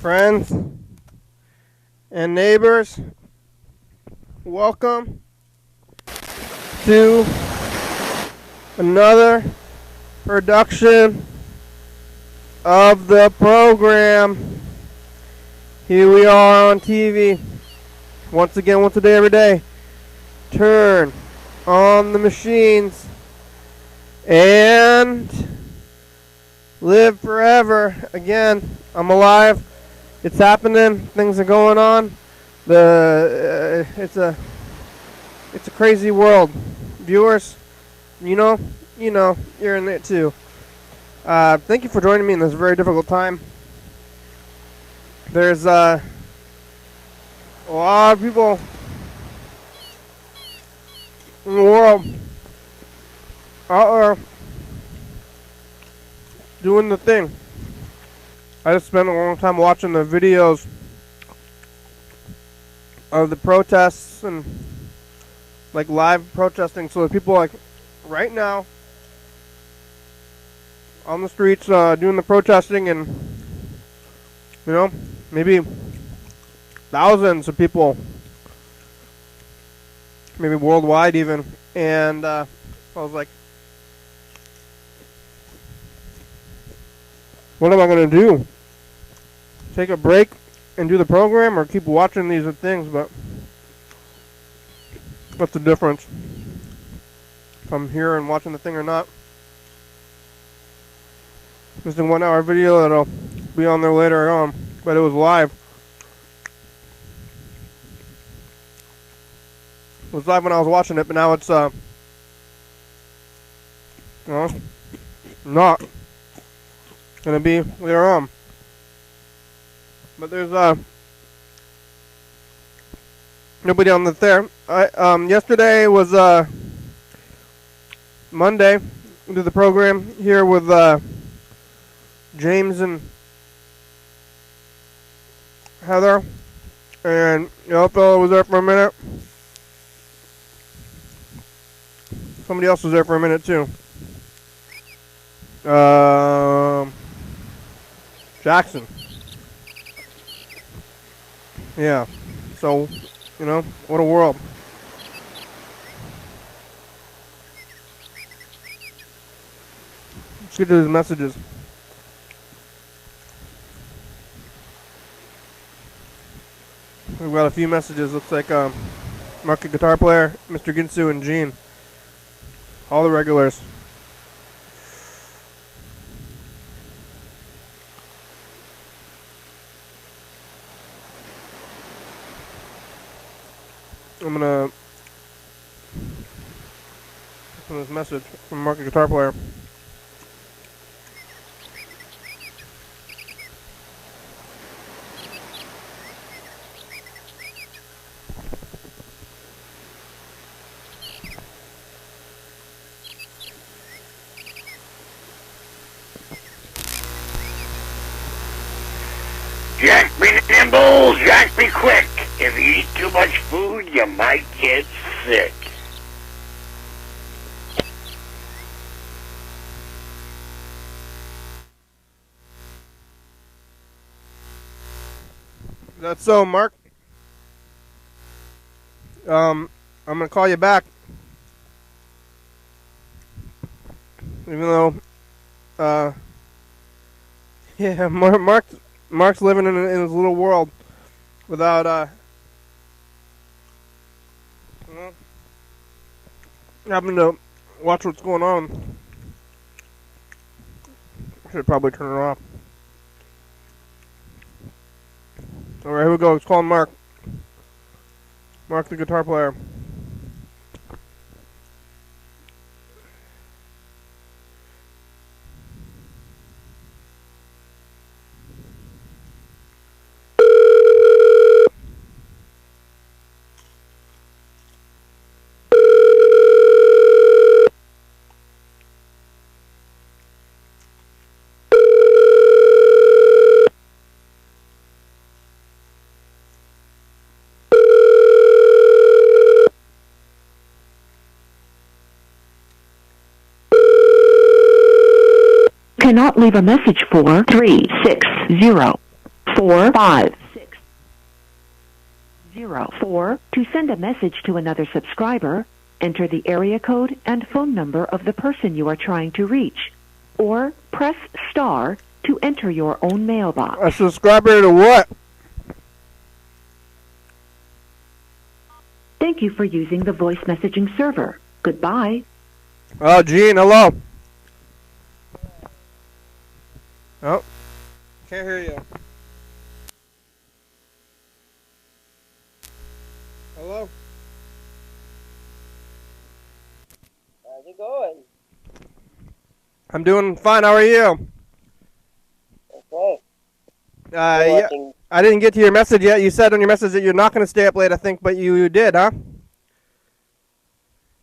friends and neighbors, welcome to another production of the program. Here we are on TV, once again, once a day, every day. Turn on the machines and live forever. Again, I'm alive. It's happening. Things are going on. It's a crazy world. Viewers, you know, you're in it too. Thank you for joining me in this very difficult time. There's a lot of people in the world are doing the thing. I just spent a long time watching the videos of the protests and like live protesting. So the people like right now on the streets doing the protesting, and you know, maybe thousands of people, maybe worldwide even. And I was like, what am I going to do? Take a break and do the program, or keep watching these things? But what's the difference if I'm here and watching the thing or not? Just a 1 hour video that'll be on there later on, but it was live. It was live when I was watching it, but now it's not gonna be later on. But there's nobody on the there. Yesterday was Monday. We did the program here with James and Heather, and the other fellow was there for a minute. Somebody else was there for a minute too. Jackson. Yeah. So, you know, what a world. Let's get to these messages. We've got a few messages. Looks like Mark the guitar player, Mr. Ginsu, and Gene. All the regulars. I'm gonna send this message from Mark the guitar player. Jack be nimble, Jack be quick. If you eat too much food, you might get sick. That's so, Mark. I'm gonna call you back, even though, yeah, Mark's living in his little world without having to watch what's going on. I should probably turn it off. Alright, here we go. Let's call him Mark. Mark the guitar player. Cannot leave a message for 360. 4560. To send a message to another subscriber, enter the area code and phone number of the person you are trying to reach, or press star to enter your own mailbox. A subscriber to what? Thank you for using the voice messaging server. Goodbye. Oh, Gene, hello. Oh, can't hear you. Hello? How's it going? I'm doing fine. How are you? Okay. Yeah, I didn't get to your message yet. You said on your message that you're not going to stay up late, I think, but you did, huh?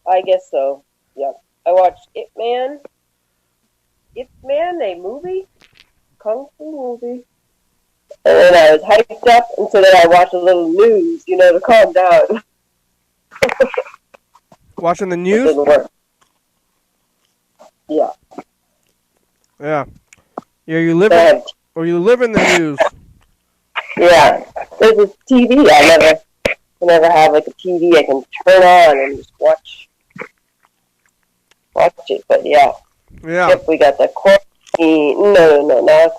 I guess so. Yep. I watched Ip Man, a movie? Kung Fu movie. And then I was hyped up, and so then I watched a little news, to calm down. Watching the news? Yeah. Yeah. You live in the news. Yeah. There's this TV. I never have like a TV I can turn on and just watch it. But yeah. Yeah. Yep, we got the quarantine. No, not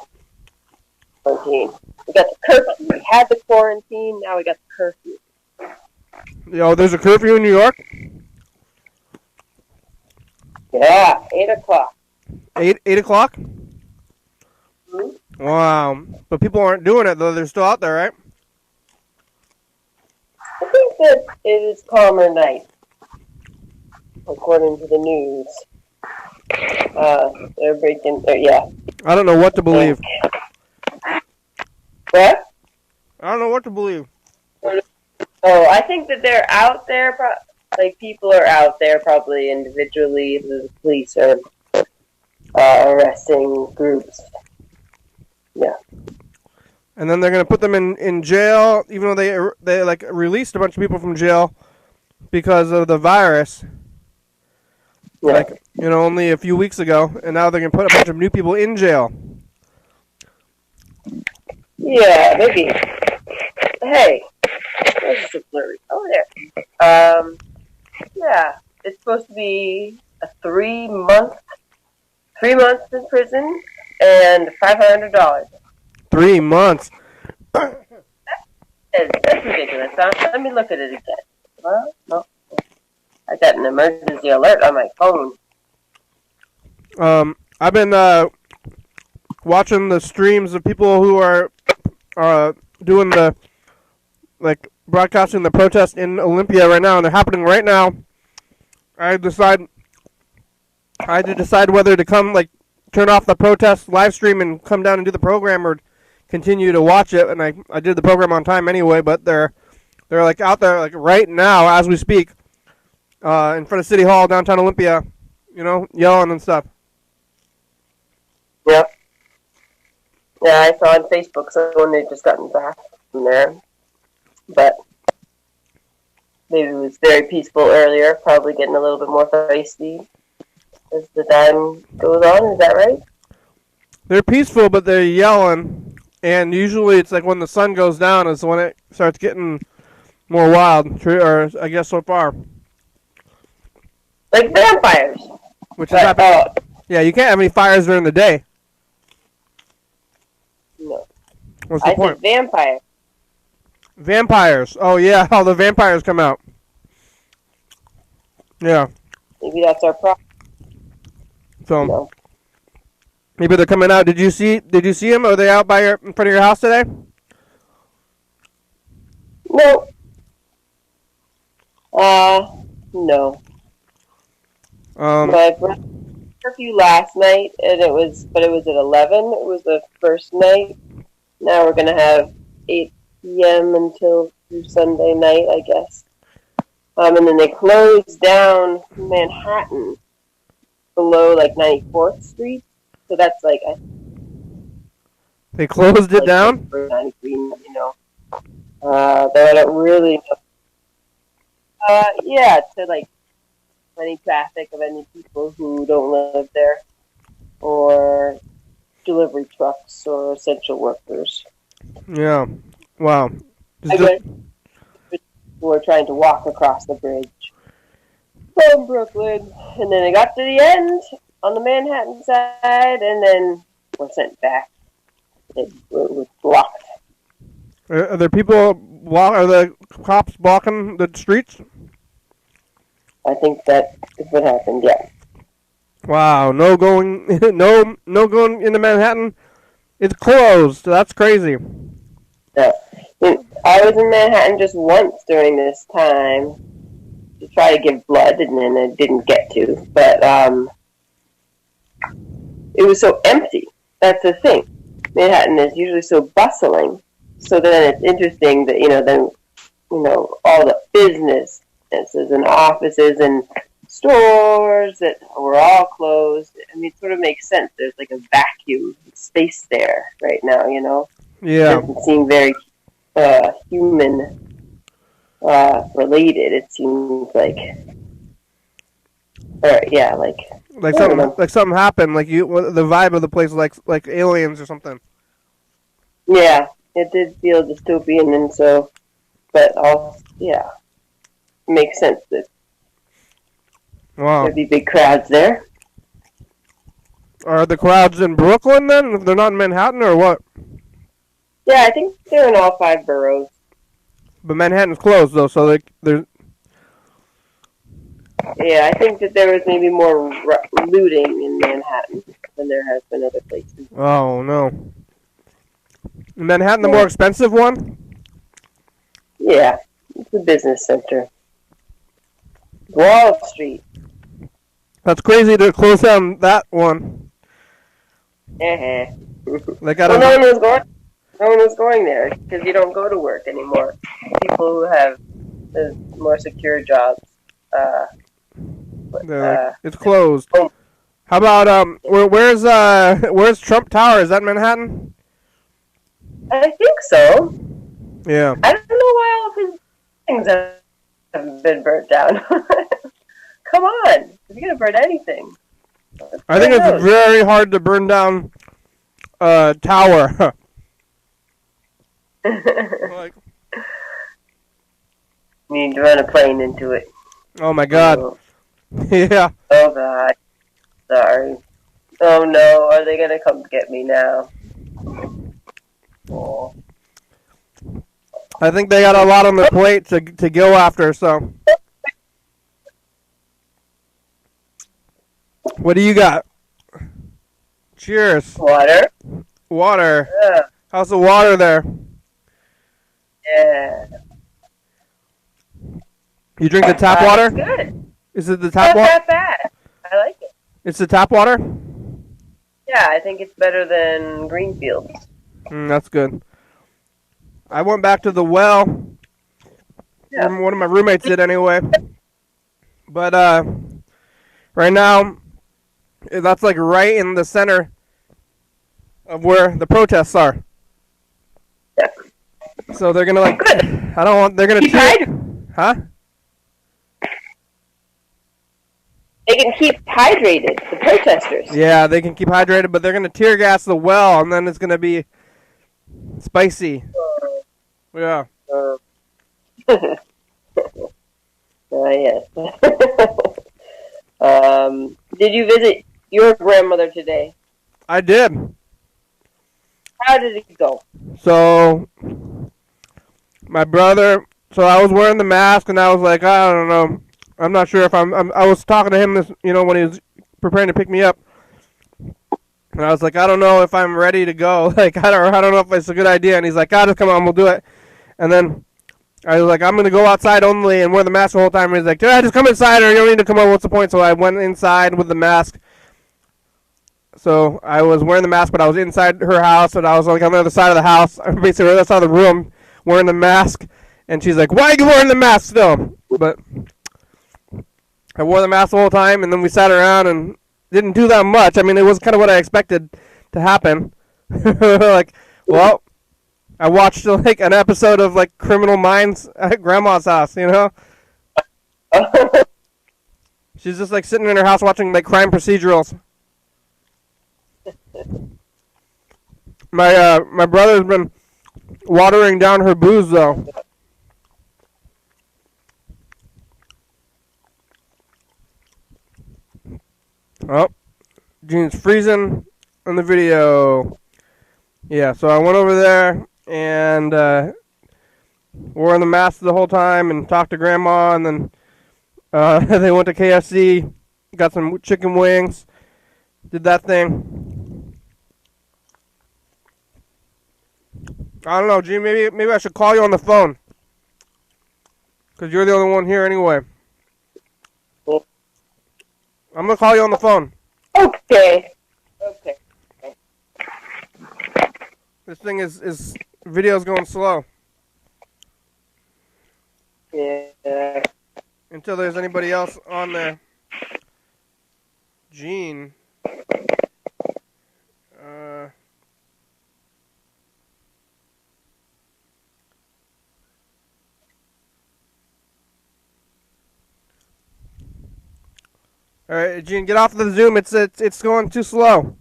quarantine. We got the curfew. We had the quarantine. Now we got the curfew. There's a curfew in New York? Yeah, 8 o'clock. 8 o'clock? Mm-hmm. Wow. But people aren't doing it, though. They're still out there, right? I think that it is calmer night, according to the news. They're breaking, yeah. I don't know what to believe. What? I don't know what to believe. Oh, I think that they're out there, people are out there probably individually. The police are arresting groups. Yeah. And then they're going to put them in jail, even though they released a bunch of people from jail because of the virus. Yeah. Only a few weeks ago, and now they're going to put a bunch of new people in jail. Yeah, maybe. Hey, there's just a blurry. Oh, there. Yeah, it's supposed to be a 3 months in prison and $500. 3 months. That's ridiculous. Let me look at it again. Well, no. I got an emergency alert on my phone. I've been watching the streams of people who are doing the broadcasting the protest in Olympia right now, and they're happening right now. I had to decide whether to come turn off the protest live stream and come down and do the program, or continue to watch it. And I did the program on time anyway, but they're out there right now as we speak, in front of City Hall, downtown Olympia, yelling and stuff. Yep. Yeah, I saw on Facebook someone had just gotten back from there, but maybe it was very peaceful earlier, probably getting a little bit more feisty as the time goes on. Is that right? They're peaceful, but they're yelling, and usually it's when the sun goes down is when it starts getting more wild, or I guess so far. Like vampires. Which is happening. Yeah, you can't have any fires during the day. No. What's the point? Said vampire. Vampires. Oh, yeah, all the vampires come out. Yeah. Maybe that's our problem. So, no. Maybe they're coming out. Did you see them? Are they out in front of your house today? No. No. My curfew last night, and it was at 11. It was the first night. Now we're gonna have 8 p.m. until through Sunday night, I guess. And then they closed down Manhattan below 94th Street. So that's they closed it down? Though I don't really know. Yeah, to any traffic of any people who don't live there, or delivery trucks or essential workers. Yeah. Wow. I guess people were trying to walk across the bridge from Brooklyn, and then they got to the end on the Manhattan side, and then were sent back. It was blocked. Are there people are the cops blocking the streets? I think that is what happened. Yeah. Wow, no going, no going into Manhattan. It's closed. That's crazy. Yeah. I was in Manhattan just once during this time to try to give blood, and then I didn't get to. But it was so empty. That's the thing. Manhattan is usually so bustling. So then it's interesting that all the businesses and offices and stores that were all closed. I mean, it sort of makes sense. There's like a vacuum space there right now. Yeah. It doesn't seem very human related. It seems like, like something happened. Like the vibe of the place, like aliens or something. Yeah, it did feel dystopian, and so, but also, yeah, it makes sense that Wow. there'd be big crowds there. Are the crowds in Brooklyn then? If they're not in Manhattan or what? Yeah, I think they're in all 5 boroughs. But Manhattan's closed though, so they're. Yeah, I think that there was maybe more looting in Manhattan than there has been other places. Oh no. Manhattan, the more expensive one? Yeah, it's a business center. Wall Street. That's crazy to close down that one. Uh-huh. Like No one was going there because you don't go to work anymore. People who have the more secure jobs. it's closed. Oh. How about where's Trump Tower? Is that Manhattan? I think so. Yeah. I don't know why all of his things haven't been burnt down. Come on, if you're gonna burn anything. I think it's very hard to burn down a tower. Like, You need to run a plane into it. oh my God. Oh, Yeah. oh God. Sorry. Oh no, are they gonna come get me now? Oh. I think they got a lot on their plate to go after, so. What do you got? Cheers. Water? Water. Yeah. How's the water there? Yeah. You drink the tap water? It's good. Is it the tap Not water? that bad. I like it. It's the tap water? Yeah, I think it's better than Greenfields. That's good. I went back to the well. Yeah. One of my roommates did anyway. But right now, that's like right in the center of where the protests are. Yeah. So they're gonna Good. they're gonna Keep huh? They can keep hydrated, the protesters. Yeah, they can keep hydrated, but they're gonna tear gas the well, and then it's gonna be spicy. Yeah. Yes. Did you visit your grandmother today? I did. How did it go? So my brother. So I was wearing the mask, and I was like, I don't know. I'm not sure if I was talking to him when he was preparing to pick me up, and I was like, I don't know if I'm ready to go. Like I don't know if it's a good idea. And he's like, just come on, we'll do it. And then I was like, I'm gonna go outside only and wear the mask the whole time. And he's like, just come inside, or you don't need to come out. What's the point? So I went inside with the mask. So I was wearing the mask, but I was inside her house, and I was like on the other side of the house, basically on the other side of the room, wearing the mask. And she's like, why are you wearing the mask still? But I wore the mask the whole time, and then we sat around and didn't do that much. I mean, it was kind of what I expected to happen. Like, well, I watched like an episode of like Criminal Minds at Grandma's house, you know? She's just like sitting in her house watching like crime procedurals. My brother's been watering down her booze, though. Oh, Gene's freezing on the video. Yeah, so I went over there and wore the mask the whole time and talked to Grandma, and then they went to KFC, got some chicken wings, did that thing. I don't know, Gene, maybe I should call you on the phone, because you're the only one here anyway. I'm going to call you on the phone. Okay. This thing is video's going slow. Yeah. Until there's anybody else on there. Gene. All right, Gene, get off the Zoom. It's going too slow.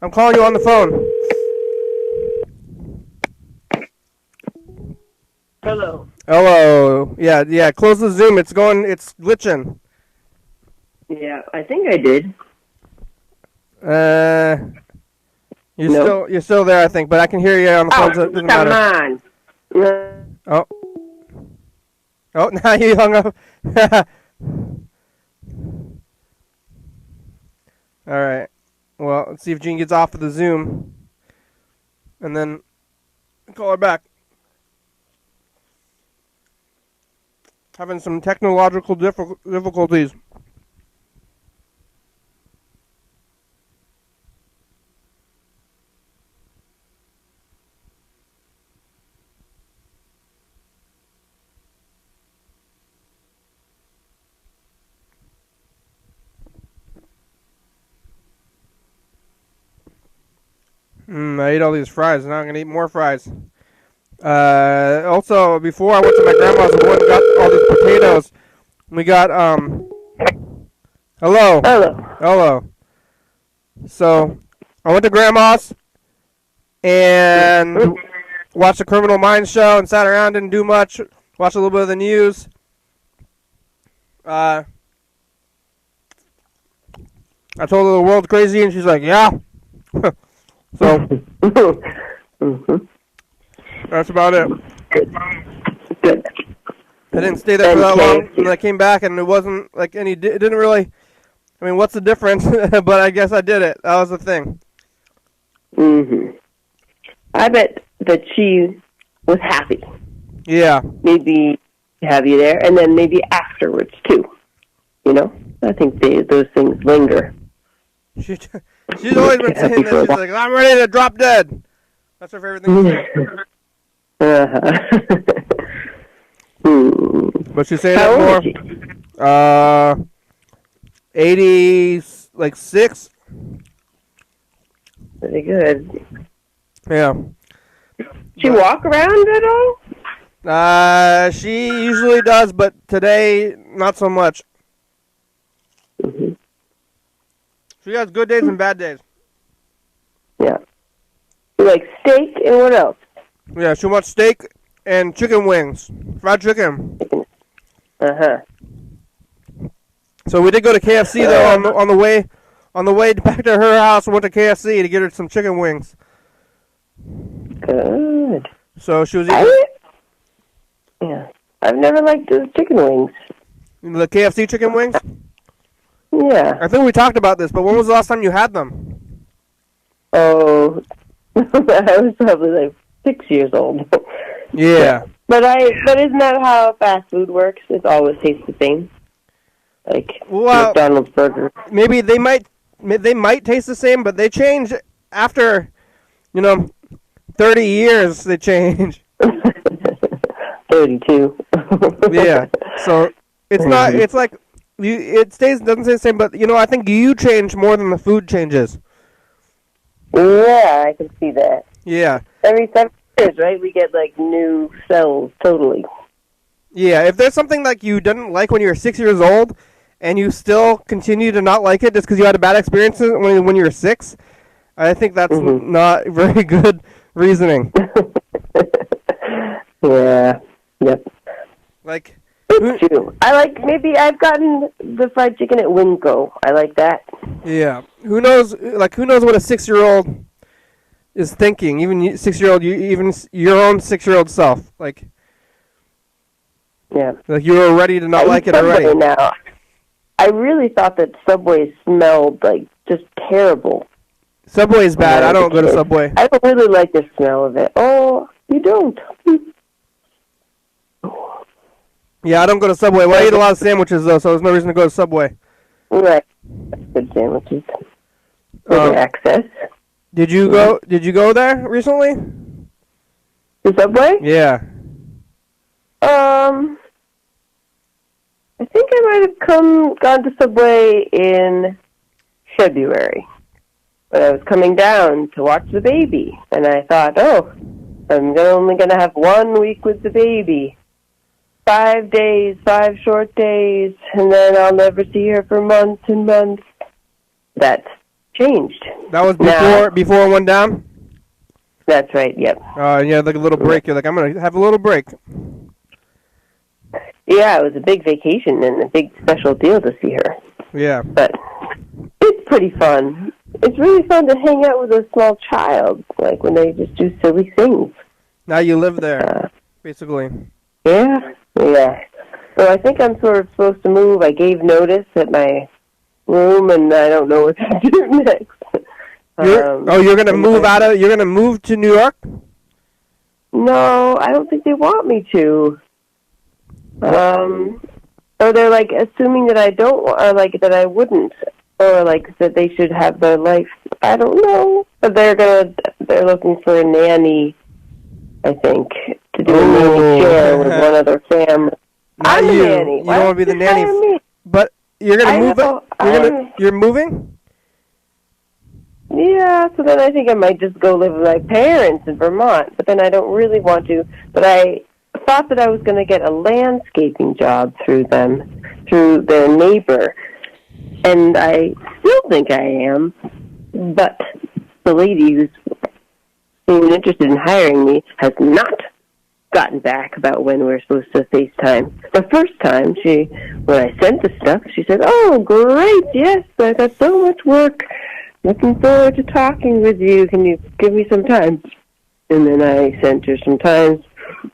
I'm calling you on the phone. Hello. Yeah. Close the Zoom. It's glitching. Yeah, I think I did. You're still there, I think, but I can hear you on the phone. So it doesn't matter. Come on. Oh, now you hung up. All right. Well, let's see if Jean gets off of the Zoom, and then call her back. Having some technological difficulties. I ate all these fries. Now I'm going to eat more fries. Also, before I went to my grandma's, we went and got all these potatoes. We got, Hello. So, I went to grandma's and watched the Criminal Minds show and sat around, didn't do much. Watched a little bit of the news. I told her the world's crazy, and she's like, yeah. So, that's about it. Good. I didn't stay there for that long, and I came back, and it wasn't like it didn't really, I mean, what's the difference? But I guess I did it. That was the thing. I bet that she was happy. Yeah. Maybe to have you there, and then maybe afterwards, too. You know? I think those things linger. She's always been saying this. She's like, I'm ready to drop dead. That's her favorite thing to say. But she's saying that more. 86. Pretty good. Yeah. She walk around at all? She usually does, but today, not so much. She has good days and bad days. Yeah. You like steak and what else? Yeah, she wants steak and chicken wings. Fried chicken. So we did go to KFC, though, on the way back to her house. We went to KFC to get her some chicken wings. Good. So she was eating... Yeah. I've never liked those chicken wings. The KFC chicken wings? Yeah. I think we talked about this, but when was the last time you had them? Oh, I was probably like 6 years old. Yeah. But isn't that how fast food works? It always tastes the same. Like McDonald's burger. Maybe they might taste the same, but they change after, 30 years. They change. 32. Yeah. So it's not. It's like it doesn't stay the same, but I think you change more than the food changes. Yeah, I can see that. Yeah. Every 7 years, right? We get like new cells, totally. Yeah. If there's something like you didn't like when you were 6 years old, and you still continue to not like it just because you had a bad experience when you were 6, I think that's not very good reasoning. maybe I've gotten the fried chicken at Wingo. I like that. Yeah. Who knows what a 6-year-old is thinking? Even 6-year-old, even your own 6-year-old self. Like you were ready to not like it Subway already. Now, I really thought that Subway smelled like just terrible. Subway's bad. I don't go to Subway. I don't really like the smell of it. Oh, you don't? Yeah, I don't go to Subway. Well, I eat a lot of sandwiches, though, so there's no reason to go to Subway. Right. Good sandwiches. Good access. Did you go there recently? The Subway? Yeah. I think I might have gone to Subway in February. But I was coming down to watch the baby, and I thought, I'm only going to have 1 week with the baby. 5 days, 5 short days, and then I'll never see her for months and months. That's changed. That was before it went down? That's right, yep. Yeah, like a little break. You're like, I'm going to have a little break. Yeah, it was a big vacation and a big special deal to see her. Yeah. But it's pretty fun. It's really fun to hang out with a small child, like when they just do silly things. Now you live there, basically. Yeah. So I think I'm sort of supposed to move. I gave notice at my room, and I don't know what to do next. You're gonna move You're gonna move to New York? No, I don't think they want me to. Or they're like assuming that I don't, or like that I wouldn't, or like that they should have their life. I don't know. But they're looking for a nanny, I think, to do a nanny share with one other family. I'm you. a nanny. You don't want to be the nanny. But you're gonna move. You're moving. Yeah, so then I think I might just go live with my parents in Vermont, but then I don't really want to. But I thought that I was going to get a landscaping job through their neighbor, and I still think I am, but the lady who's being interested in hiring me has not gotten back about when we're supposed to FaceTime. The first time, when I sent the stuff, she said, "Oh, great, yes, I got so much work. Looking forward to talking with you. Can you give me some time?" And then I sent her some times,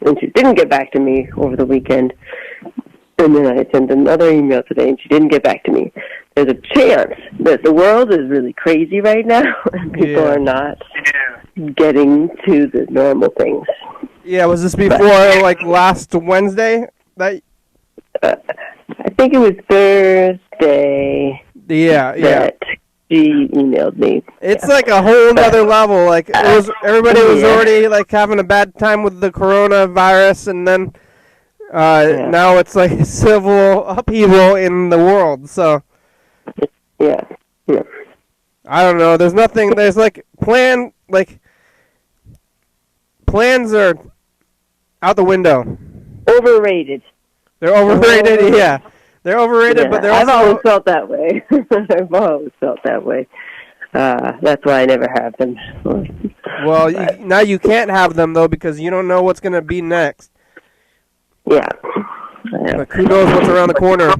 and she didn't get back to me over the weekend. And then I sent another email today, and she didn't get back to me. There's a chance that the world is really crazy right now, and people are not getting to the normal things. Yeah, was this before, like, last Wednesday? I think it was Thursday. Yeah. That she emailed me. It's like a whole other level. Like everybody was already like having a bad time with the coronavirus, and then now it's like civil upheaval in the world. So yeah. I don't know. There's nothing. There's like plans are out the window. Overrated. They're overrated. Yeah. They're overrated, but they're also... I've always felt that way. I've always felt that way. That's why I never have them. Well, now you can't have them, though, because you don't know what's going to be next. Yeah. Like, who knows what's around the corner?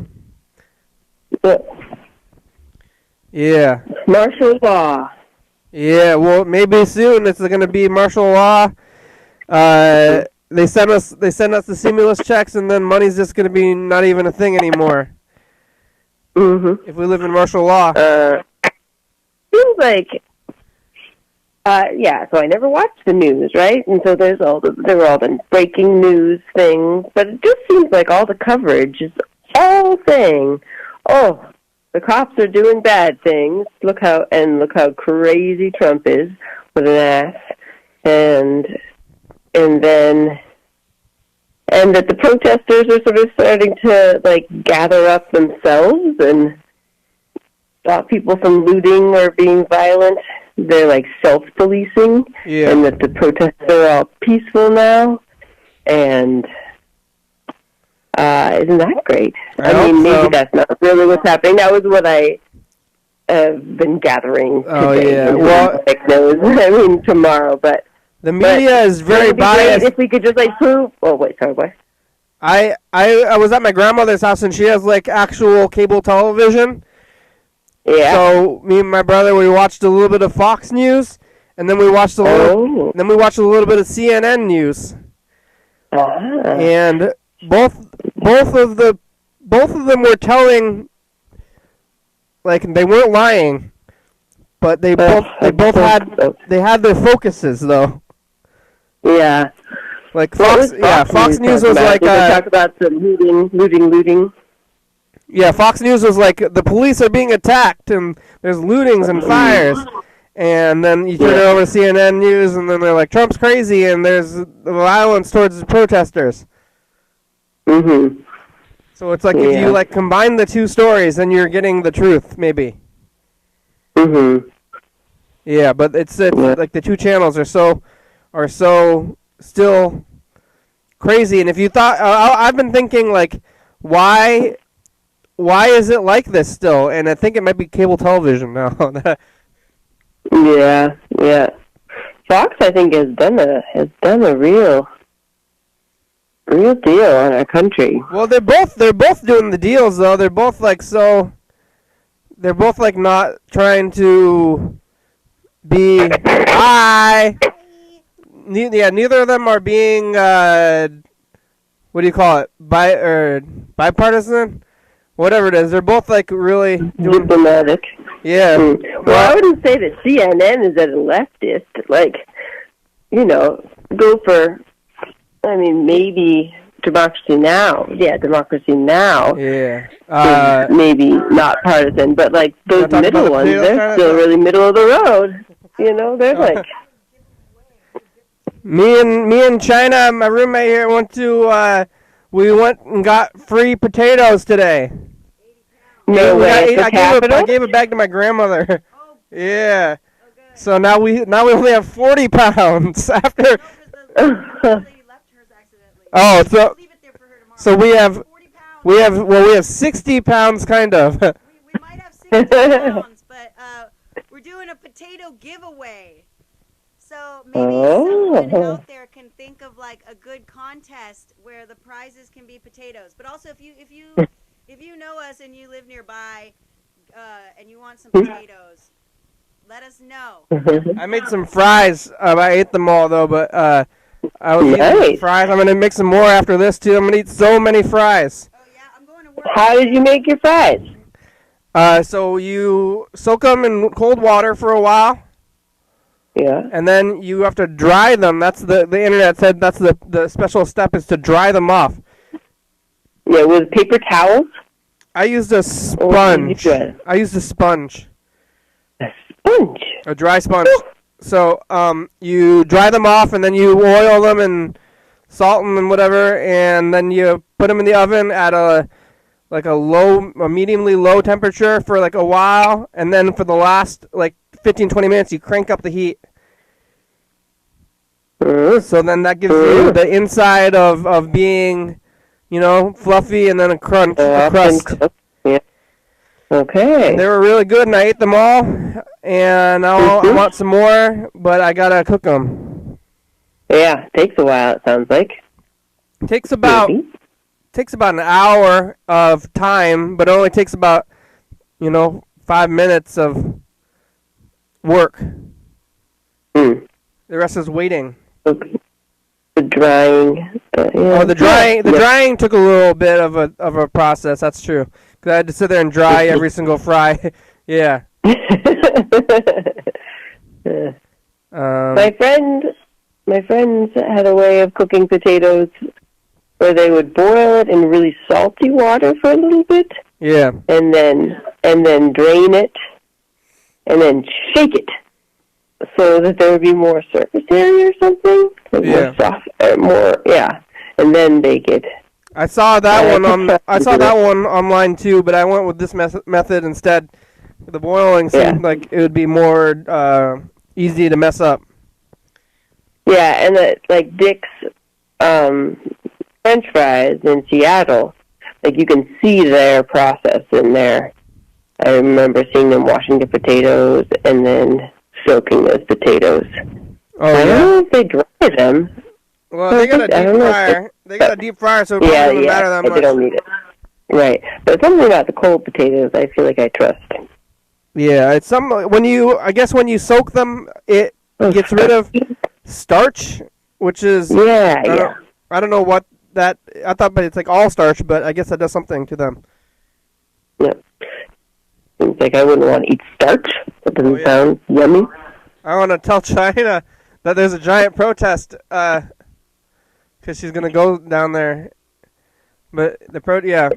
Yeah. Martial law. Yeah, well, maybe soon it's going to be martial law. They send us the stimulus checks, and then money's just going to be not even a thing anymore. Mm-hmm. If we live in martial law. Seems like, so I never watched the news, right? And so there were all the breaking news things, but it just seems like all the coverage is all saying, oh, the cops are doing bad things. Look how crazy Trump is with an ass, and that the protesters are sort of starting to like gather up themselves and stop people from looting or being violent. They're like self-policing, and that the protests are all peaceful now. And isn't that great? I mean, maybe that's not really what's happening. That was what I have been gathering today. Oh yeah, well, I mean tomorrow, but. The media is very biased. If we could just like prove... Oh, wait, sorry, what? I was at my grandmother's house, and she has, like, actual cable television. Yeah. So me and my brother, we watched a little bit of Fox News, and then we watched a little bit of CNN News. And both of them were telling, like, they weren't lying, but they both had their focuses though. Yeah. Like Fox News was like they talk about some looting. Yeah, Fox News was like, the police are being attacked and there's lootings and fires. And then you turn it over to CNN News, and then they're like, Trump's crazy and there's violence towards the protesters. Mm-hmm. So it's like, if you like combine the two stories, then you're getting the truth, maybe. Mm-hmm. Yeah, but it's like the two channels are so still crazy. And if you thought, I've been thinking, like, why is it like this still? And I think it might be cable television now. Yeah. Fox, I think, has done a real deal on our country. Well, they're both doing the deals though. They're both like not trying to be neither of them are being what do you call it? Bipartisan? Whatever it is. They're both like really diplomatic. Yeah. Well, I wouldn't say that CNN is a leftist. Like, go for, maybe Democracy Now! Yeah, Democracy Now! Yeah. Maybe not partisan, but like those middle ones, they're still really middle of the road. They're like... Me and China, my roommate here, we went and got free potatoes today. No way. I gave it back to my grandmother. Yeah. So now we only have 40 pounds after. Oh, so we have 60 pounds, kind of. We might have 60 pounds, but we're doing a potato giveaway. So maybe someone out there can think of like a good contest where the prizes can be potatoes. But also, if you know us and you live nearby, and you want some potatoes, let us know. I made some fries. I ate them all though, but I was eating fries. I'm gonna make some more after this too. I'm gonna eat so many fries. Oh yeah, I'm going to work. How did you make your fries? So you soak them in cold water for a while. Yeah. And then you have to dry them. That's the internet said that's the special step is to dry them off. Yeah, with paper towels? I used a sponge. I used a sponge. A sponge? A dry sponge. So you dry them off, and then you oil them and salt them and whatever, and then you put them in the oven at a mediumly low temperature for like a while, and then for the last like 15-20 minutes, you crank up the heat. So then that gives you the inside of being, fluffy, and then a crust. Yeah. Okay. And they were really good, and I ate them all, and I want some more, but I gotta cook them. Yeah, it takes a while, it sounds like. It takes about an hour of time, but it only takes about, 5 minutes of work. The rest is waiting. Okay. The drying. The drying took a little bit of a process. That's true. Because I had to sit there and dry every single fry. Yeah. My friends had a way of cooking potatoes where they would boil it in really salty water for a little bit. Yeah. And then drain it, and then shake it so that there would be more surface area or something. More soft, and then bake it. I saw that one online too, but I went with this method instead. The boiling seemed like it would be more easy to mess up. Yeah, and like Dick's French fries in Seattle, like you can see their process in there. I remember seeing them washing the potatoes and then soaking those potatoes. Oh, I don't know if they dry them. Well, they got a deep fryer. They got a deep fryer, so it probably doesn't matter that much. They don't need it. Right. But something about the cold potatoes I feel like I trust. Yeah, it's when you soak them, it gets rid of starch, which is I don't know what that I thought, but it's like all starch, but I guess that does something to them. Yeah. Seems like I wouldn't want to eat starch. That doesn't sound yummy. I want to tell China that there's a giant protest because she's gonna go down there. But yeah,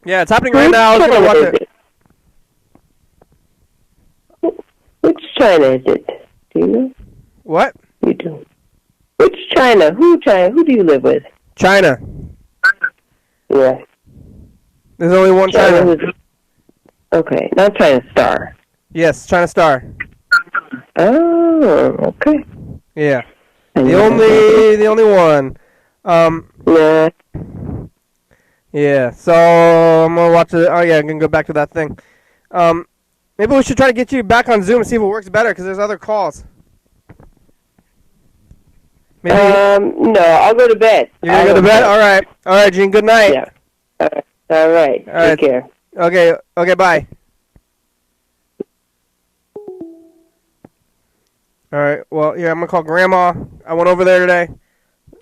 it's happening right now. I was gonna watch it. Which China is it? Do you know? What? You do. Which China? Who China? Who do you live with? China. Yeah. There's only one China. Okay, not China Star. Yes, China Star. Oh, okay. Yeah. The only one. Yeah. Yeah. So I'm gonna watch it. Oh yeah, I'm gonna go back to that thing. Maybe we should try to get you back on Zoom and see if it works better because there's other calls. Maybe. No, I'll go to bed. You're gonna go to bed? All right, Gene. Good night. Yeah. All right. Take care. Okay, bye. All right, well, yeah, I'm going to call Grandma. I went over there today.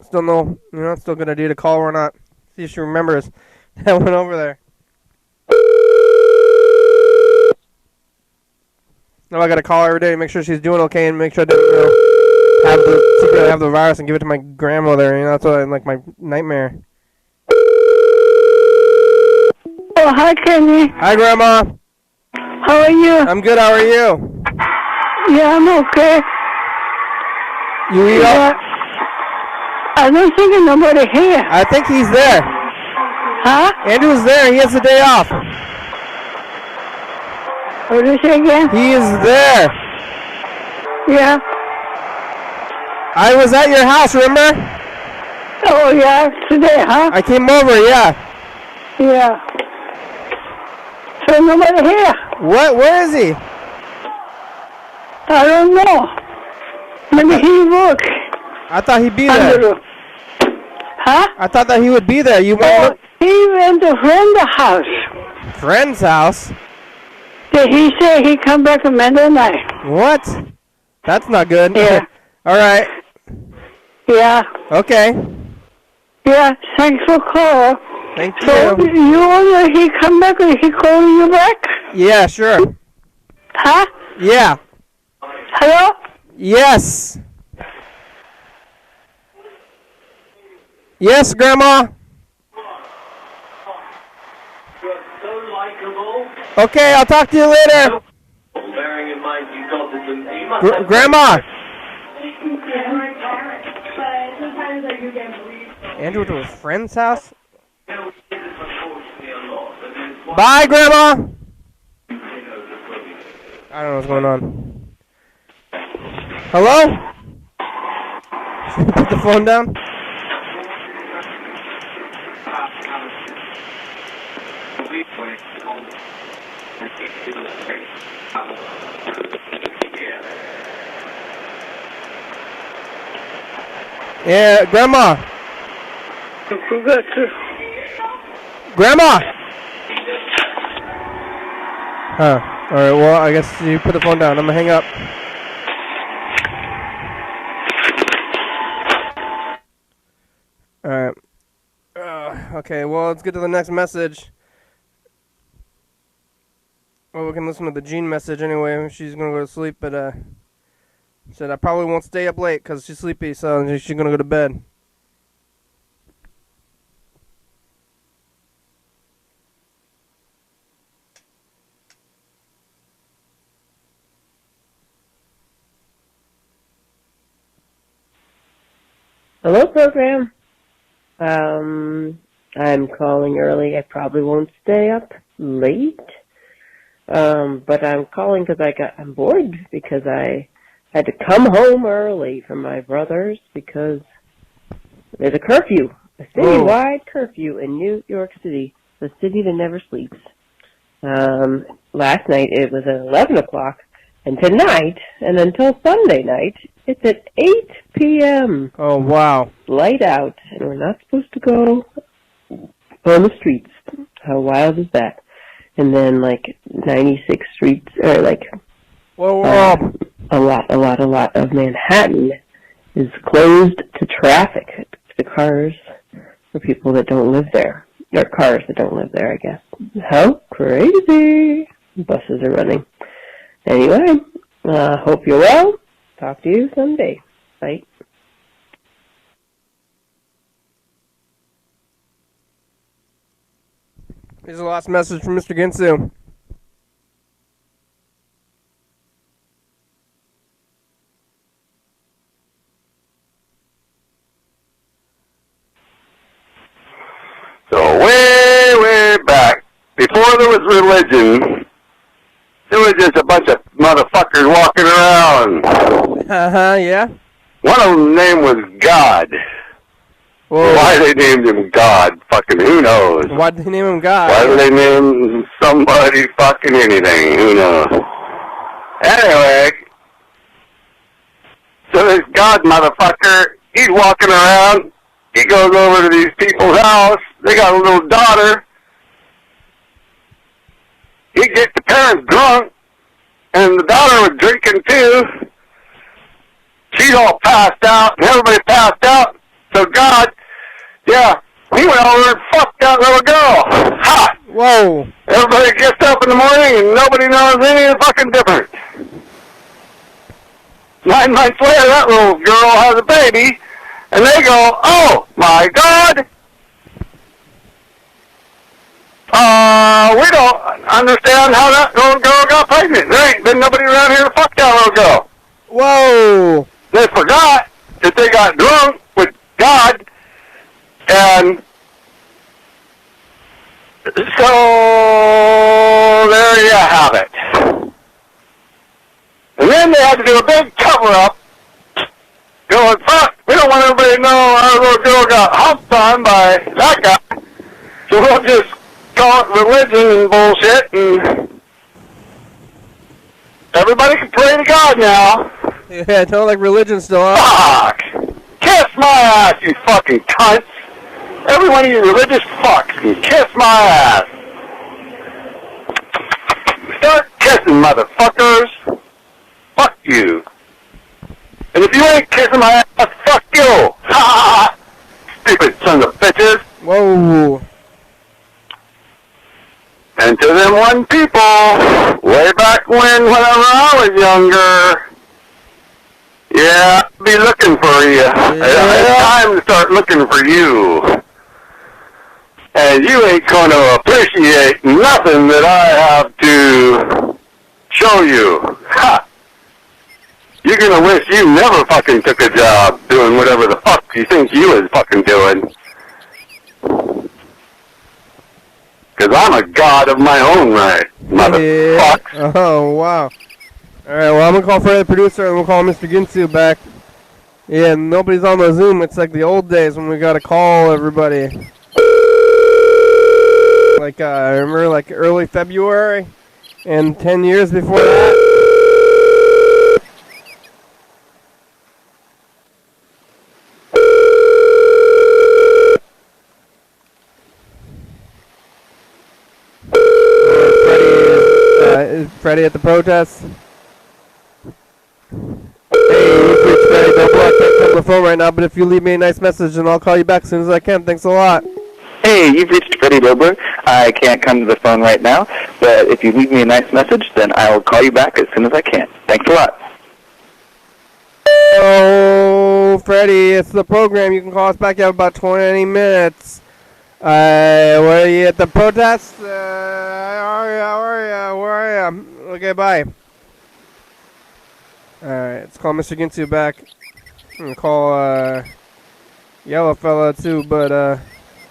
Still no, it's still a good idea to call her or not. See if she remembers that I went over there. Now I got to call her every day, make sure she's doing okay, and make sure I didn't have the virus and give it to my grandmother. That's what like my nightmare. Oh, hi, Kenny. Hi, Grandma. How are you? I'm good. How are you? Yeah, I'm okay. You eat up? I don't think there's nobody here. I think he's there. Huh? Andrew's there. He has the day off. What did you say again? He is there. Yeah. I was at your house, remember? Oh, yeah, today, huh? I came over, yeah. Yeah. So nobody here? What? Where is he? I don't know. Maybe he works. I thought he'd be there. Huh? I thought that he would be there. You went? He went to a friend's house. Friend's house? Did he say he'd come back on Monday night? What? That's not good. Yeah. All right. Yeah. Okay. Yeah, thanks for calling. Thank you. So you want he come back or he call you back? Yeah, sure. Huh? Yeah. Hello? Yes. Yes, Grandma. Okay, I'll talk to you later. Grandma. Andrew to his friend's house? Bye, Grandma. I don't know what's going on. Hello? Should we put the phone down? Yeah, Grandma. Grandma! Huh. Alright, well, I guess you put the phone down. I'm gonna hang up. Alright. Okay, well, let's get to the next message. Well, we can listen to the Jean message anyway. She's gonna go to sleep, but, said I probably won't stay up late because she's sleepy, so she's gonna go to bed. Hello, program. I'm calling early. I probably won't stay up late. But I'm calling because I'm bored because I had to come home early from my brother's because there's a curfew, a citywide curfew in New York City, the city that never sleeps. Last night it was at 11 o'clock, and tonight, and until Sunday night, It's at 8 p.m. Oh, wow. Light out, and we're not supposed to go on the streets. How wild is that? And then, like, 96 streets, or, like, Whoa, a lot of Manhattan is closed to traffic, to cars, for people that don't live there. Or cars that don't live there, I guess. How crazy! Buses are running. Anyway, hope you're well. Talk to you someday. Bye. Here's the last message from Mr. Ginsu. So way back, before there was religion, there was just a bunch of motherfuckers walking around. Yeah? One of them name was God. Whoa. Why they named him God, fucking who knows? Why'd they name him God? Why did they name somebody fucking anything? Who knows? Anyway, so this God motherfucker, he's walking around. He goes over to these people's house. They got a little daughter. He gets the parents drunk, and the daughter was drinking too. She's all passed out, and everybody passed out. So God, yeah, he went over and fucked that little girl. Ha! Whoa. Everybody gets up in the morning, and nobody knows any fucking difference. 9 months later, that little girl has a baby, and they go, oh, my God! We don't understand how that little girl got pregnant. There ain't been nobody around here to fuck that little girl. Whoa. They forgot that they got drunk with God, and so there you have it. And then they had to do a big cover-up, going, fuck, we don't want everybody to know our little girl got humped on by that guy, so we'll just call it religion and bullshit, and everybody can pray to God now. Yeah, it don't like religion still, huh? Fuck! Kiss my ass, you fucking cunts! Every one of you religious fucks can kiss my ass! Start kissing, motherfuckers! Fuck you! And if you ain't kissing my ass, fuck you! Ha ha! Stupid sons of bitches! Whoa. And to them one people, way back whenever I was younger, yeah, I'll be looking for you. It's time to start looking for you. And you ain't going to appreciate nothing that I have to show you. Ha! You're going to wish you never fucking took a job doing whatever the fuck you think you was fucking doing. Because I'm a god of my own right, motherfucker. Yeah. Oh, wow. Alright, well, I'm going to call Freddie the producer, and we'll call Mr. Ginsu back. Yeah, nobody's on the Zoom. It's like the old days when we got to call everybody. Like, I remember, like, early February, and 10 years before that. Is Freddie at the protest? Hey, you've reached Freddie. Don't block that on the phone right now, but if you leave me a nice message, then I'll call you back as soon as I can. Thanks a lot. Hey, you've reached Freddie Dobler. I can't come to the phone right now, but if you leave me a nice message, then I will call you back as soon as I can. Thanks a lot. Oh, Freddie, it's the program. You can call us back in about 20 minutes. Where are you at the protest? Where are you? Okay, bye. Alright, let's call Mr. Ginsu back. I'm gonna call, Yellow Fella too, but,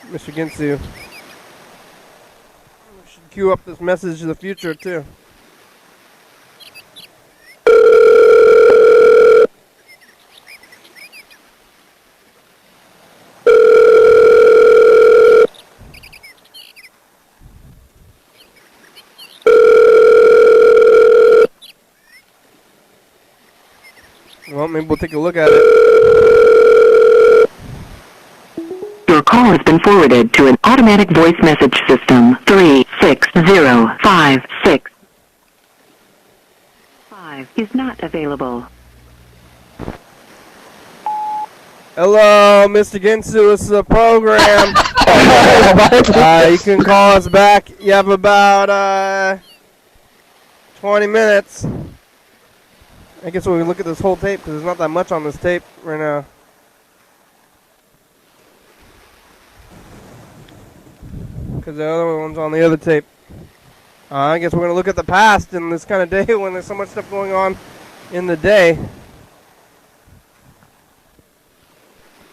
Mr. Ginsu. We should queue up this message to the future too. Well, maybe we'll take a look at it. Your call has been forwarded to an automatic voice message system. 360565 is not available. Hello, Mr. Ginsu. This is a program. You can call us back. You have about 20 minutes. I guess we can look at this whole tape because there's not that much on this tape right now. Because the other one's on the other tape. I guess we're going to look at the past in this kind of day when there's so much stuff going on in the day.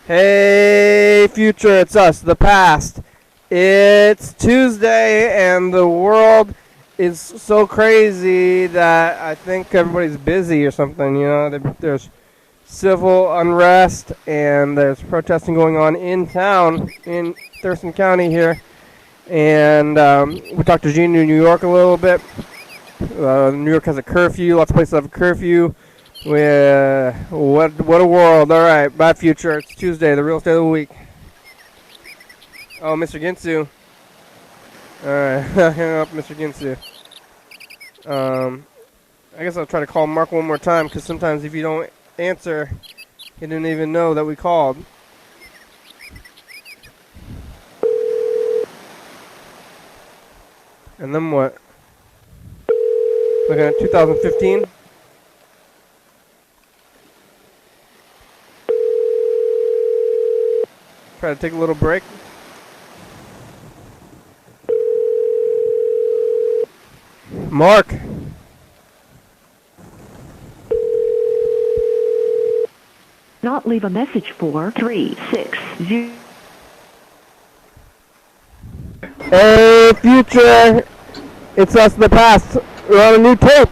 Hey, future, it's us, the past. It's Tuesday, and the world is so crazy that I think everybody's busy or something. You know, there's civil unrest, and there's protesting going on in town, in Thurston County here. And we talked to Gene in New York a little bit. New York has a curfew. Lots of places have a curfew. What a world. All right, bye, future. It's Tuesday, the real estate of the week. Oh, Mr. Ginsu. All right, hang up, Mr. Ginsu. I guess I'll try to call Mark one more time, because sometimes if you don't answer, he didn't even know that we called. And then what? Looking at 2015. Try to take a little break. Mark. Not leave a message for 360. Hey, future. It's us, the past. We're on a new tape.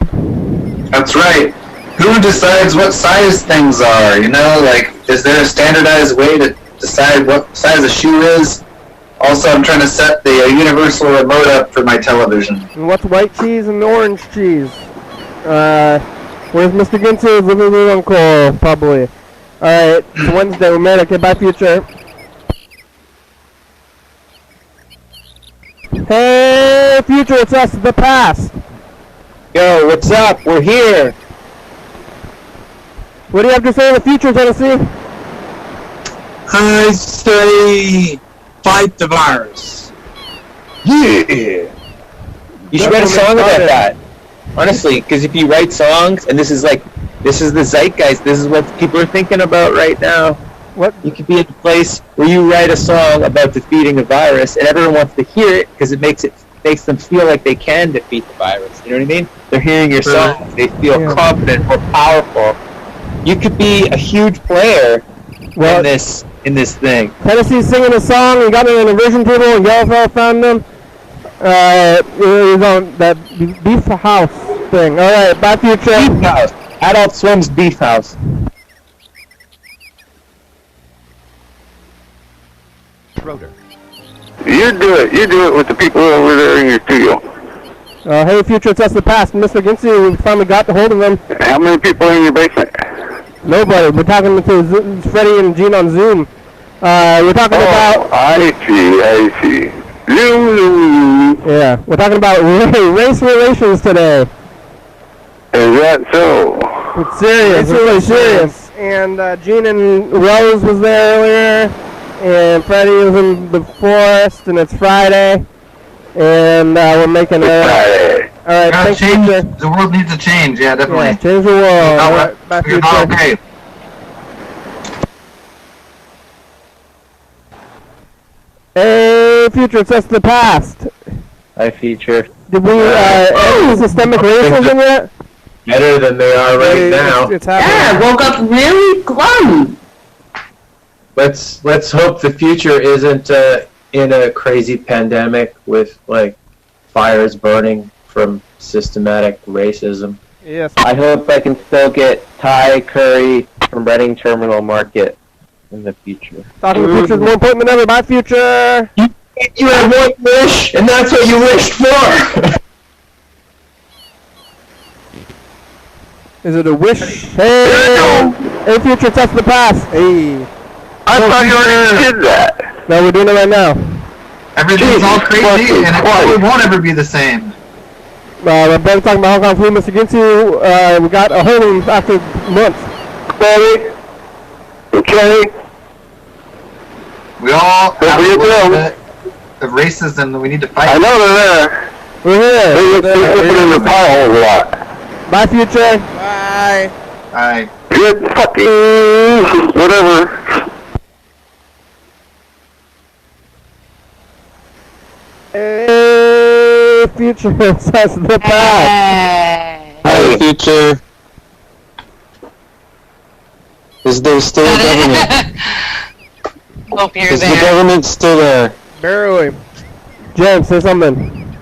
That's right. Who decides what size things are? You know, like, is there a standardized way to decide what size a shoe is? Also, I'm trying to set the universal remote up for my television. And what's white cheese and orange cheese? Where's Mr. Ginsu? Living with Uncle, probably. Alright, it's Wednesday. We made it. Okay, bye, future. Hey, future, it's us, the past. Yo, what's up? We're here. What do you have to say in the future, Tennessee? I say, fight the virus. Yeah. You should write a song about that. Honestly, because if you write songs, and this is the zeitgeist, this is what people are thinking about right now. What? You could be in a place where you write a song about defeating a virus, and everyone wants to hear it because it makes them feel like they can defeat the virus. You know what I mean? They're hearing your song, they feel confident or powerful. You could be a huge player in this thing. Tennessee's singing a song. We got it in a vision table, and Yellowfell found them. It was on that Beef House thing. All right, bye, future. Beef House. Adult Swim's Beef House. You do it. You do it with the people over there in your studio. Hey, future, it's us, the past. Mr. Ginsu, we finally got a hold of them. How many people in your basement? Nobody. We're talking to Freddie and Gene on Zoom. We're talking about... I see. Zoom. Yeah, we're talking about race relations today. Is that so? It's serious. It's really serious. And Gene and Rose was there earlier, and Freddie was in the forest, and it's Friday, and we're making Friday. All right, thanks, future. The world needs to change, yeah, definitely. Yeah, change the world. All right, bye, future. Okay. Hey, future, it's us, the past. Hi, future. Did we end systemic racism yet? Better than they are right now. It's happening. Yeah, woke up really glum. Let's hope the future isn't in a crazy pandemic with like fires burning from systematic racism. Yes. I hope I can still get Thai curry from Reading Terminal Market in the future. Talking to the future is more important than ever. Bye, future. You have one wish, and that's what you wished for. Is it a wish? Hey! Hey, future, test the pass. Hey. I thought you already did that. No, we're doing it right now. Everything's all crazy, and it probably won't ever be the same. My brother talking about Hong Kong flu, Mr. Ginsu. We got a holding after months. Ready? Okay. We all have a little bit of racism that we need to fight. I know they're there. We're here. They're looking in the pile holes a lot. Bye, future. Bye. Alright. Good fucking whatever. Hey, future, test the pass. Hi, future. Is there still a government? Hope you're Is the there. government still there? Barely. Jen, say something.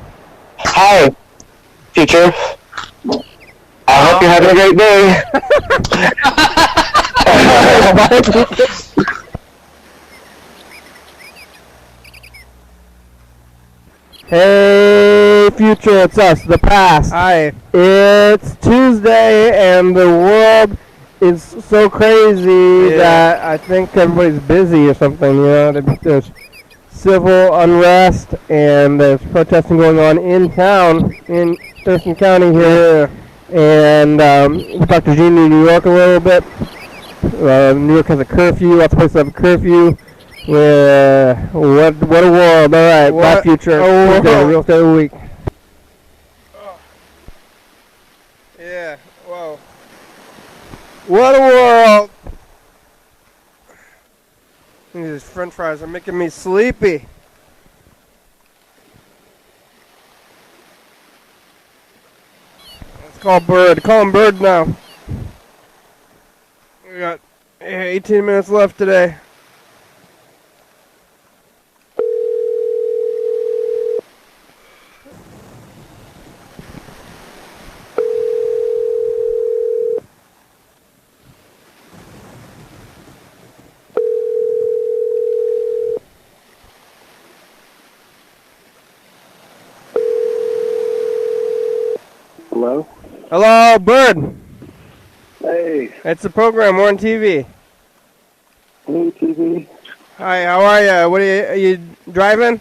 Hi, future. I hope you're having a great day. Hey, future, it's us, the past. Hi. It's Tuesday, and the world is so crazy that I think everybody's busy or something, you know. There's civil unrest, and there's protesting going on in town, in Thurston County here. And we talked to Gene in New York a little bit. New York has a curfew, lots of places have a curfew. What a world. All right, bye, future. Real estate of the week. Yeah, whoa. What a world. These french fries are making me sleepy. Let's call Bird. Call him Bird now. We got 18 minutes left today. Hello? Hello, Bird. Hey. It's the program. We're on TV. Hey, TV. Hi, how are you? Are you driving?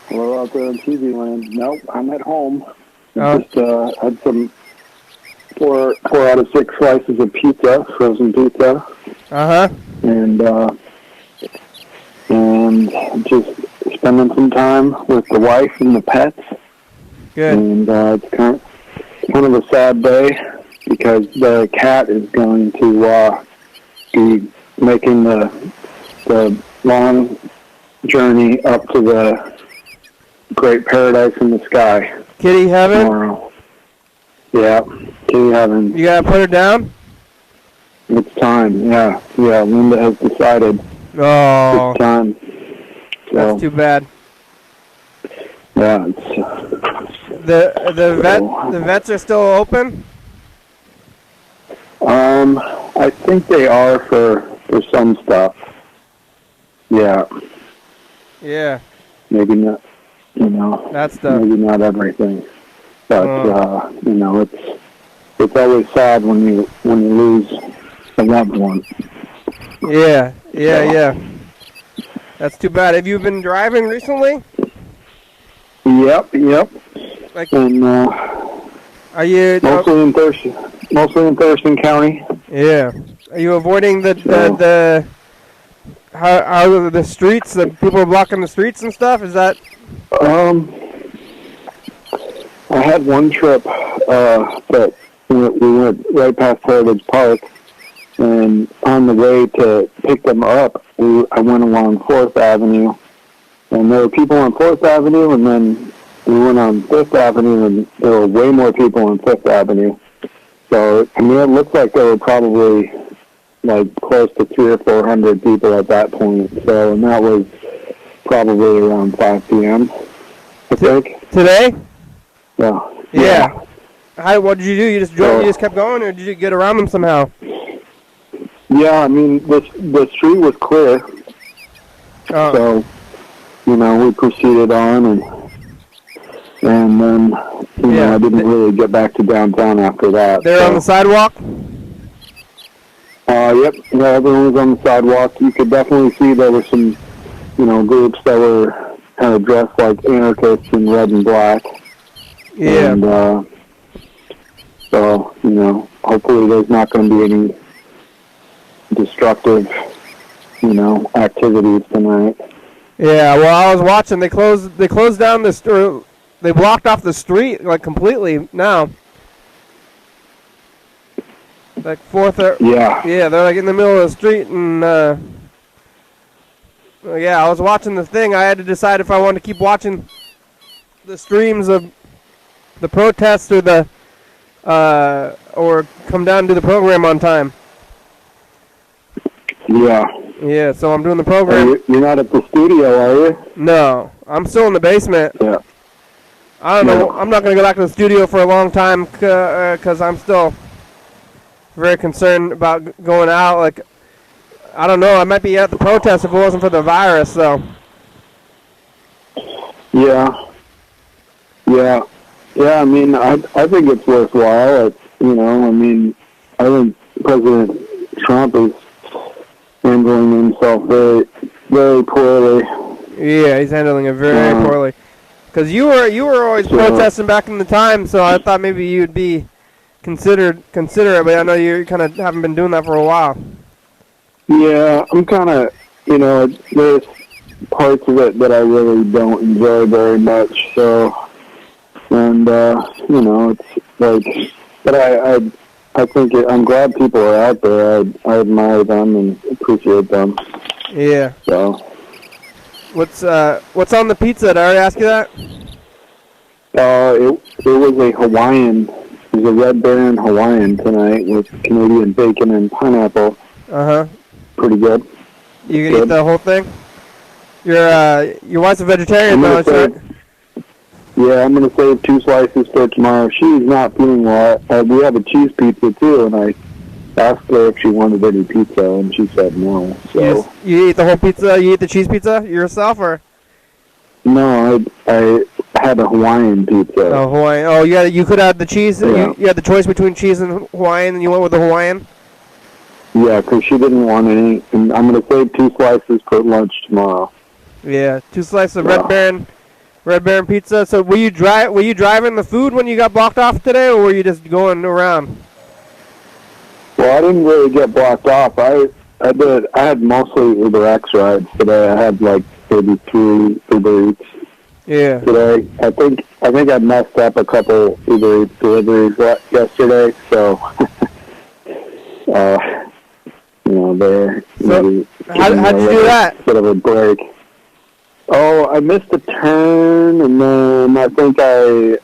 We're out there in TV land. Nope, I'm at home. Oh. Just had some 4 out of 6 slices of pizza, frozen pizza. Uh-huh. And just spending some time with the wife and the pets. Good. And it's kind of a sad day because the cat is going to be making the long journey up to the great paradise in the sky. Kitty heaven? Tomorrow. Yeah, kitty heaven. You gotta put her down? It's time, yeah. Yeah, Linda has decided Oh. it's time. So, That's too bad. yeah, it's... The vets are still open? I think they are for some stuff. Yeah. Yeah. Maybe not, you know. That's the... Maybe not everything. But, you know, it's always sad when you lose a loved one. Yeah. That's too bad. Have you been driving recently? Yep. Like, And, are you... mostly in Thurston County. Yeah. Are you avoiding the streets, the people are blocking the streets and stuff? Is that... I had one trip, but we went right past Heritage Park, and on the way to pick them up, I went along 4th Avenue, and there were people on 4th Avenue, and then we went on 5th Avenue, and there were way more people on 5th Avenue. So, I mean, it looked like there were probably, like, close to 300 or 400 people at that point. So, and that was probably around 5 p.m., I think. Today? Yeah. What did you do? You just drove? You just kept going, or did you get around them somehow? Yeah, I mean, the street was clear. Oh. So, you know, we proceeded on, and then, you know, I didn't really get back to downtown after that. They're on the sidewalk? Yep. Yeah, everyone was on the sidewalk. You could definitely see there were some, groups that were kind of dressed like anarchists in red and black. Yeah. And, so, hopefully there's not going to be any destructive, activities tonight. Yeah, well, I was watching. They closed down the street. They blocked off the street like completely now. Like Yeah. Yeah, they're like in the middle of the street, and yeah, I was watching the thing. I had to decide if I wanted to keep watching the streams of the protests or come down and do the program on time. Yeah. Yeah, so I'm doing the program. You're not at the studio, are you? No, I'm still in the basement. Yeah. I don't know. I'm not going to go back to the studio for a long time because I'm still very concerned about going out. Like, I don't know. I might be at the protest if it wasn't for the virus, so. Yeah. Yeah. Yeah, I mean, I think it's worthwhile. I think President Trump is handling himself very, very poorly. Yeah, he's handling it very poorly. Because you were always protesting back in the time, so I thought maybe you'd be considerate, but I know you kind of haven't been doing that for a while. Yeah, I'm kind of, there's parts of it that I really don't enjoy very much, so, and, it's like, but I think I'm glad people are out there. I admire them and appreciate them. Yeah. So. What's on the pizza? Did I already ask you that? It was a Hawaiian. It was a Red Baron Hawaiian tonight with Canadian bacon and pineapple. Uh-huh. Pretty good. You gonna eat the whole thing? Your wife's a vegetarian, though, right? Yeah, I'm gonna save 2 slices for tomorrow. She's not feeling well. We have a cheese pizza too, and I asked her if she wanted any pizza, and she said no. So you eat the whole pizza? You eat the cheese pizza yourself, or? No, I had a Hawaiian pizza. Oh, Hawaiian. Oh, you could have the cheese. Yeah. You had the choice between cheese and Hawaiian, and you went with the Hawaiian? Yeah, because she didn't want any, and I'm going to save 2 slices for lunch tomorrow. Yeah, 2 slices of Red Baron pizza. So were you driving the food when you got blocked off today, or were you just going around? Well, I didn't really get blocked off. I had mostly Uber X rides today. I had like maybe 3 Uber Eats. Yeah. Today, I think I messed up a couple Uber Eats deliveries yesterday, so there. So how'd you do that? Bit of a break. Oh, I missed a turn, and then I think I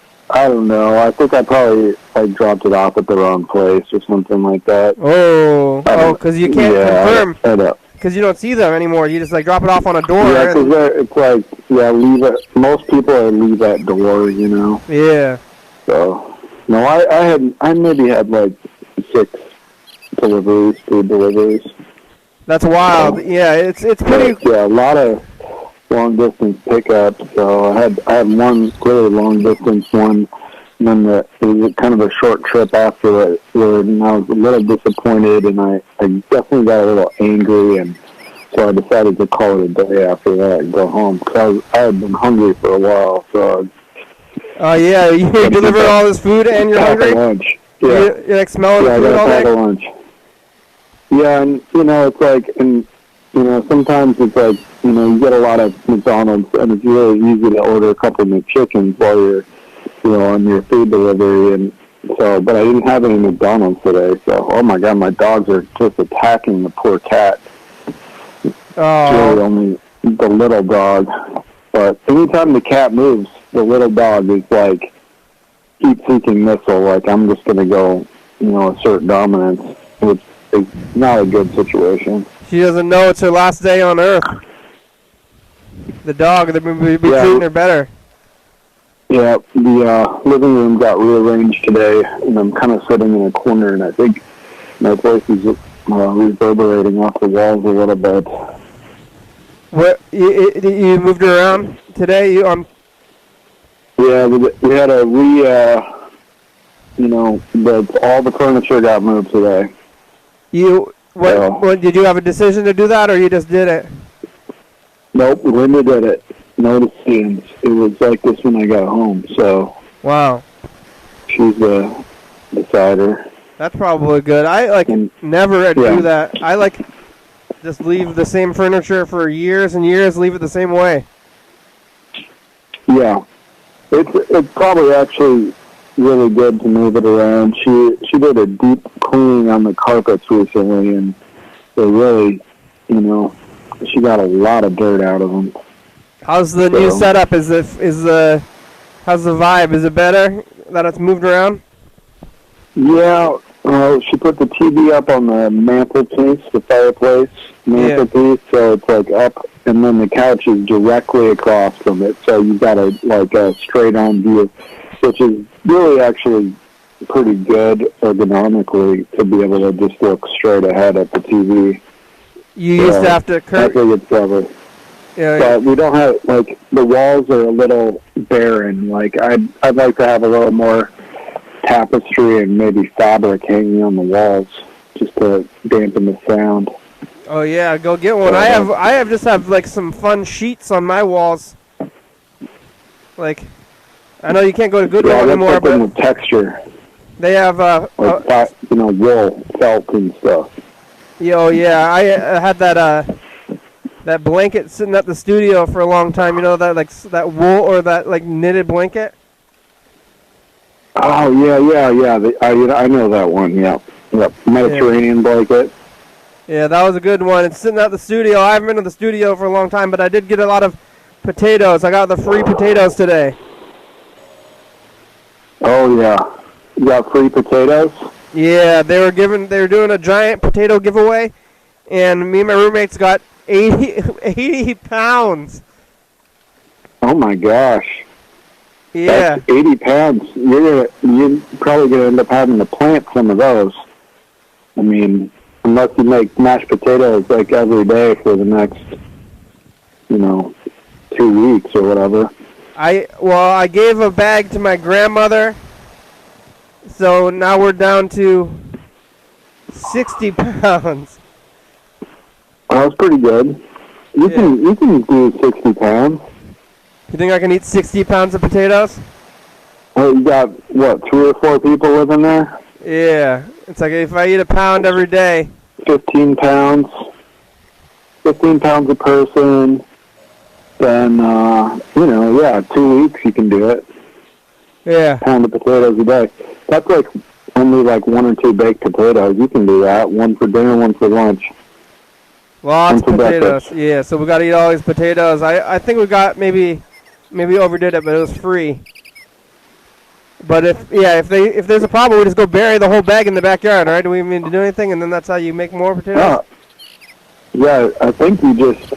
don't know. I think I probably dropped it off at the wrong place or something like that. Oh, because you can't confirm. Because you don't see them anymore. You just drop it off on a door. Yeah, because it's leave it. Most people leave that door, Yeah. So no, I maybe had 6 food deliveries. That's wild. Yeah, it's pretty. Yeah, a lot of long distance pickups. So I had one really long distance one, and then it was kind of a short trip after it, and I was a little disappointed, and I definitely got a little angry, and so I decided to call it a day after that and go home because I had been hungry for a while. So. Oh yeah, you deliver all this food and you're hungry. Lunch. Yeah. You're smelling the food all day. Lunch. Yeah, and sometimes it's you get a lot of McDonald's, and it's really easy to order a couple of McChickens while you're, on your food delivery, and so, but I didn't have any McDonald's today, so, oh my God, my dogs are just attacking the poor cat. Oh. It's really only the little dog, but anytime the cat moves, the little dog is heat-seeking missile, I'm just going to go, assert dominance, which is not a good situation. She doesn't know it's her last day on Earth. The dog, they've been treating her better. Yeah, the living room got rearranged today, and I'm kind of sitting in a corner, and I think my voice is reverberating off the walls a little bit. What, you moved her around today? Yeah, we had all the furniture got moved today. What did you have a decision to do that, or you just did it? Nope, Linda did it. No decisions. It was like this when I got home, so. Wow. She's the decider. That's probably good. I never do that. I just leave the same furniture for years and years, leave it the same way. Yeah. It's probably actually really good to move it around. She did a deep cleaning on the carpets recently, and they really, she got a lot of dirt out of them. How's the new setup? How's the vibe? Is it better that it's moved around? Yeah, she put the TV up on the mantelpiece, the fireplace mantelpiece, so it's up, and then the couch is directly across from it, so you've got a straight-on view, which is really actually pretty good ergonomically to be able to just look straight ahead at the TV. You used to have to I think it's clever. Yeah, but we don't have, the walls are a little barren. I'd like to have a little more tapestry and maybe fabric hanging on the walls just to dampen the sound. Oh yeah, go get one. I have some fun sheets on my walls. I know you can't go to Goodwill anymore, but with texture. They have wool, felt and stuff. Oh yeah, I had that blanket sitting at the studio for a long time. You know that wool or that knitted blanket. Oh yeah. I know that one. Yep. Mediterranean blanket. Yeah, that was a good one. It's sitting at the studio. I haven't been to the studio for a long time, but I did get a lot of potatoes. I got the free potatoes today. Oh yeah, you got free potatoes? Yeah, they were doing a giant potato giveaway, and me and my roommates got 80 pounds. Oh my gosh. Yeah. That's 80 pounds. You're probably gonna end up having to plant some of those. I mean, unless you make mashed potatoes every day for the next, 2 weeks or whatever. I gave a bag to my grandmother, so now we're down to 60 pounds. Oh, that's pretty good. You can do 60 pounds. You think I can eat 60 pounds of potatoes? Oh, you got, 3 or 4 people living there? Yeah. It's if I eat a pound every day. 15 pounds. 15 pounds a person. Then, 2 weeks you can do it. Yeah. Pound of potatoes a day. That's only 1 or 2 baked potatoes. You can do that. One for dinner, one for lunch. Lots of potatoes. Yeah, so we got to eat all these potatoes. I think we got maybe overdid it, but it was free. But if there's a problem, we just go bury the whole bag in the backyard, right? Do we even need to do anything? And then that's how you make more potatoes? Yeah, I think you just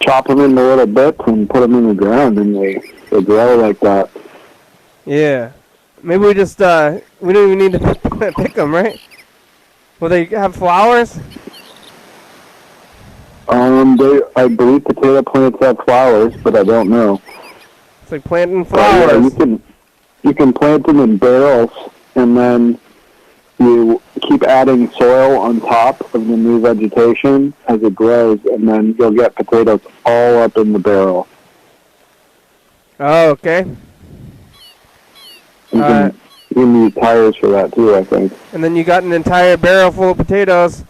chop them into little bits and put them in the ground, and they grow like that. Yeah. Maybe we just, we don't even need to pick them, right? Will they have flowers? I believe potato plants have flowers, but I don't know. It's like planting flowers. Yeah, you can plant them in barrels, and then you keep adding soil on top of the new vegetation as it grows, and then you'll get potatoes all up in the barrel. Oh, okay. You can use tires for that too, I think. And then you got an entire barrel full of potatoes,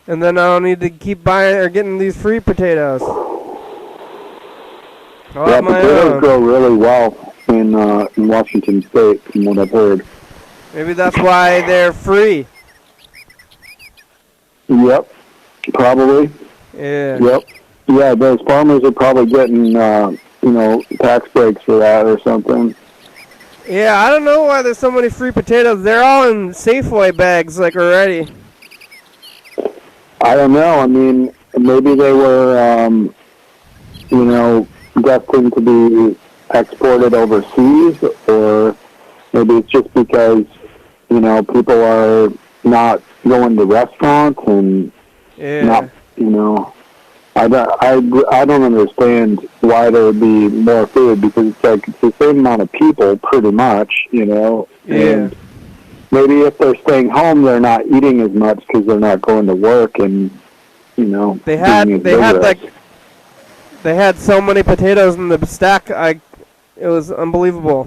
and then I don't need to keep buying or getting these free potatoes. Yeah, potatoes grow really well in Washington State, from what I've heard. Maybe that's why they're free. Yep, probably. Yeah. Yep. Yeah, those farmers are probably getting, tax breaks for that or something. Yeah, I don't know why there's so many free potatoes. They're all in Safeway bags, already. I don't know. I mean, maybe they were, destined to be exported overseas, or maybe it's just because, people are not going to restaurants and not, I don't understand why there would be more food, because it's the same amount of people, pretty much, Yeah. and maybe if they're staying home, they're not eating as much because they're not going to work, and they had so many potatoes in the stack. It was unbelievable.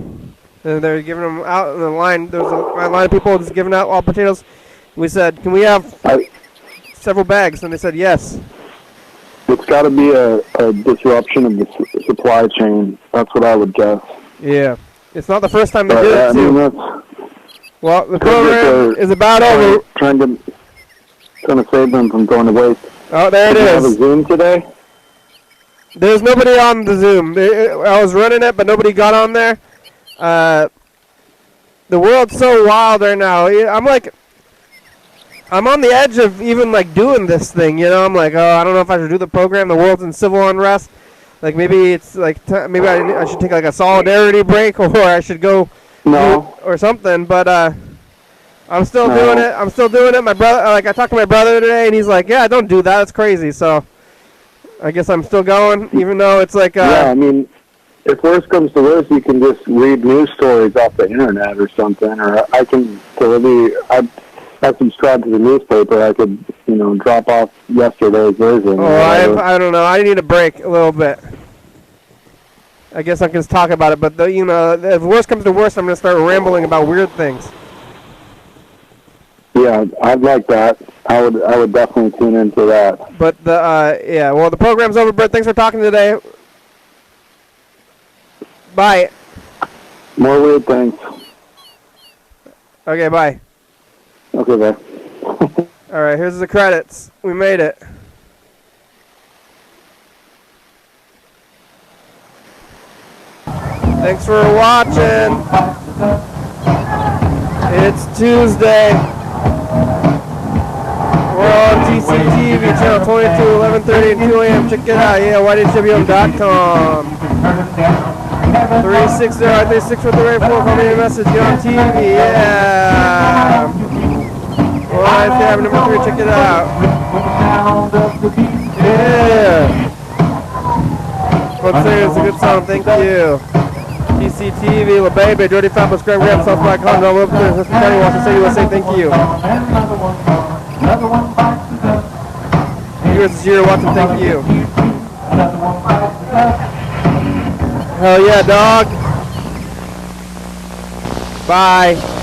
They're giving them out in the line. There was a line of people just giving out all potatoes. We said, "Can we have several bags?" And they said, "Yes." It's got to be a disruption of the supply chain. That's what I would guess. Yeah, it's not the first time they did it too. Well, the program is about over. Trying to save them from going to waste. Oh, there it is. Did you have a Zoom today? There's nobody on the Zoom. I was running it, but nobody got on there. The world's so wild right now. I'm on the edge of even doing this thing. I'm like, oh, I don't know if I should do the program. The world's in civil unrest. Maybe it's maybe I should take a solidarity break, or I should go or something. But I'm still doing it. I'm still doing it. My brother, I talked to my brother today, and he's like, yeah, don't do that. It's crazy. So I guess I'm still going, even though it's yeah, I mean, if worse comes to worse, you can just read news stories off the internet or something, or I subscribe to the newspaper. I could, drop off yesterday's version. Oh, I don't know. I need a break a little bit. I guess I can just talk about it, but if worse comes to worse, I'm going to start rambling about weird things. Yeah, I'd like that. I would definitely tune into that. But the program's over, Brett. Thanks for talking today. Bye. More weird things. Okay, bye. Okay, bye. All right, here's the credits. We made it. Thanks for watching. It's Tuesday. We're on TCTV, channel 22, 11:30 and 2 a.m. Check it out. Yeah, YDHWM.com. 360-364 with the rate 4. Call me a message. Get on TV. Yeah. Well, tab number 3. Check it out. Yeah. Let's say it's a good song. Thank you. TCTV, La Baby, Jody Fab, subscribe, grab, South Black Honda, all over Thurston County, Washington State, USA. Thank you. Viewers this year watching, thank you. Hell yeah, dog. Bye.